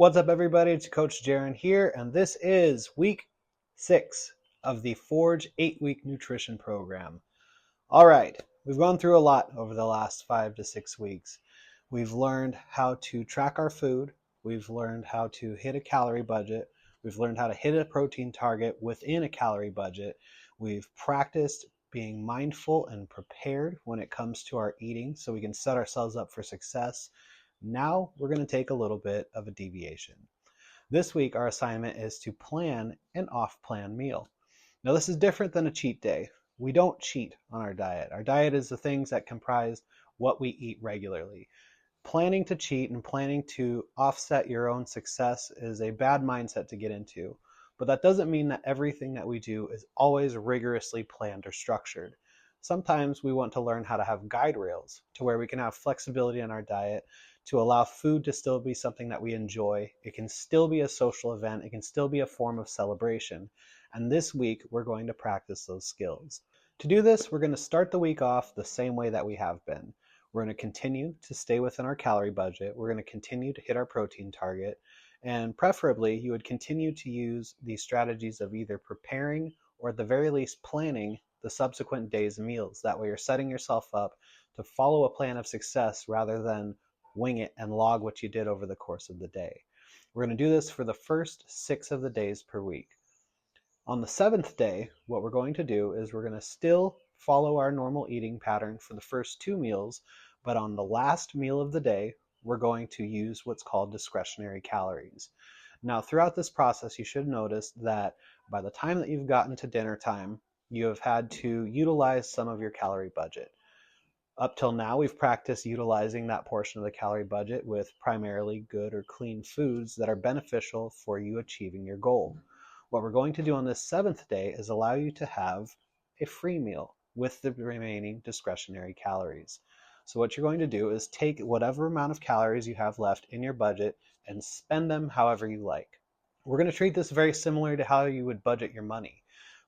What's up, everybody? It's Coach Jaron here, and this is week 6 of the Forge 8-week nutrition program. All right, we've gone through a lot over the last 5 to 6 weeks. We've learned how to track our food. We've learned how to hit a calorie budget. We've learned how to hit a protein target within a calorie budget. We've practiced being mindful and prepared when it comes to our eating so we can set ourselves up for success. Now we're going to take a little bit of a deviation. This week, our assignment is to plan an off-plan meal. Now, this is different than a cheat day. We don't cheat on our diet. Our diet is the things that comprise what we eat regularly. Planning to cheat and planning to offset your own success is a bad mindset to get into. But that doesn't mean that everything that we do is always rigorously planned or structured. Sometimes we want to learn how to have guide rails to where we can have flexibility in our diet to allow food to still be something that we enjoy. It can still be a social event. It can still be a form of celebration. And this week, we're going to practice those skills. To do this, we're going to start the week off the same way that we have been. We're going to continue to stay within our calorie budget. We're going to continue to hit our protein target. And preferably, you would continue to use these strategies of either preparing or at the very least planning the subsequent day's meals. That way you're setting yourself up to follow a plan of success rather than wing it and log what you did over the course of the day. We're going to do this for the first 6 of the days per week. On the 7th day, what we're going to do is we're going to still follow our normal eating pattern for the first 2 meals, but on the last meal of the day, we're going to use what's called discretionary calories. Now, throughout this process, you should notice that by the time that you've gotten to dinner time, you have had to utilize some of your calorie budget. Up till now, we've practiced utilizing that portion of the calorie budget with primarily good or clean foods that are beneficial for you achieving your goal. What we're going to do on this 7th day is allow you to have a free meal with the remaining discretionary calories. So what you're going to do is take whatever amount of calories you have left in your budget and spend them however you like. We're going to treat this very similar to how you would budget your money.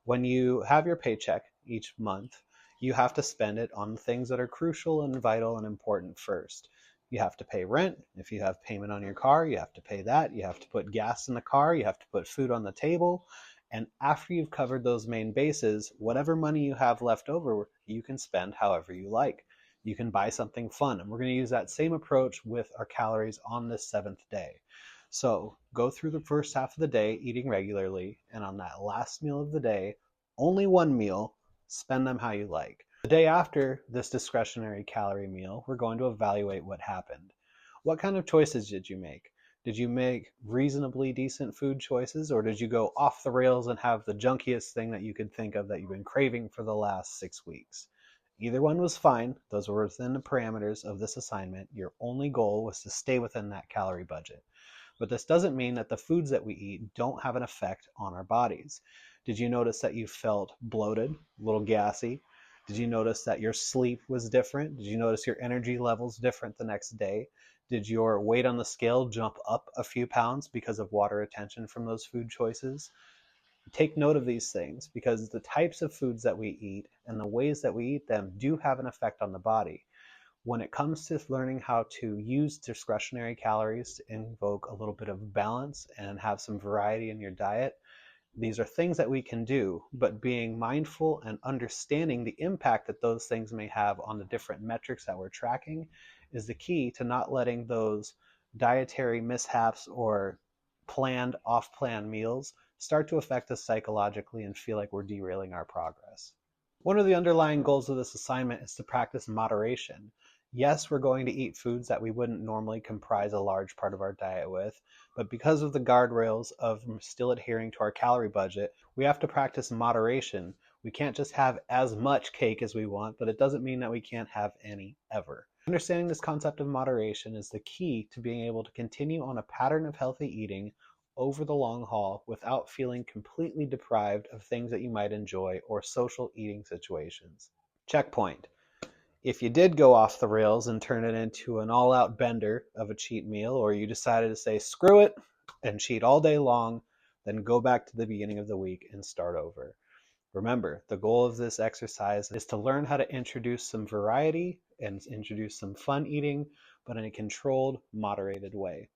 When you have your paycheck each month, you have to spend it on things that are crucial and vital and important first. You have to pay rent. If you have payment on your car, you have to pay that. You have to put gas in the car. You have to put food on the table. And after you've covered those main bases, whatever money you have left over, you can spend however you like. You can buy something fun. And we're going to use that same approach with our calories on this 7th day. So go through the first half of the day eating regularly. And on that last meal of the day, only one meal, spend them how you like. The day after this discretionary calorie meal, we're going to evaluate what happened. What kind of choices did you make? Did you make reasonably decent food choices, or did you go off the rails and have the junkiest thing that you could think of that you've been craving for the last 6 weeks? Either one was fine. Those were within the parameters of this assignment. Your only goal was to stay within that calorie budget. But this doesn't mean that the foods that we eat don't have an effect on our bodies. Did you notice that you felt bloated, a little gassy? Did you notice that your sleep was different? Did you notice your energy levels different the next day? Did your weight on the scale jump up a few pounds because of water retention from those food choices? Take note of these things because the types of foods that we eat and the ways that we eat them do have an effect on the body. When it comes to learning how to use discretionary calories to invoke a little bit of balance and have some variety in your diet, these are things that we can do, but being mindful and understanding the impact that those things may have on the different metrics that we're tracking is the key to not letting those dietary mishaps or planned off-plan meals start to affect us psychologically and feel like we're derailing our progress. One of the underlying goals of this assignment is to practice moderation. Yes, we're going to eat foods that we wouldn't normally comprise a large part of our diet with, but because of the guardrails of still adhering to our calorie budget, we have to practice moderation. We can't just have as much cake as we want, but it doesn't mean that we can't have any ever. Understanding this concept of moderation is the key to being able to continue on a pattern of healthy eating over the long haul without feeling completely deprived of things that you might enjoy or social eating situations. Checkpoint. If you did go off the rails and turn it into an all-out bender of a cheat meal, or you decided to say screw it and cheat all day long, then go back to the beginning of the week and start over. Remember, the goal of this exercise is to learn how to introduce some variety and introduce some fun eating, but in a controlled, moderated way.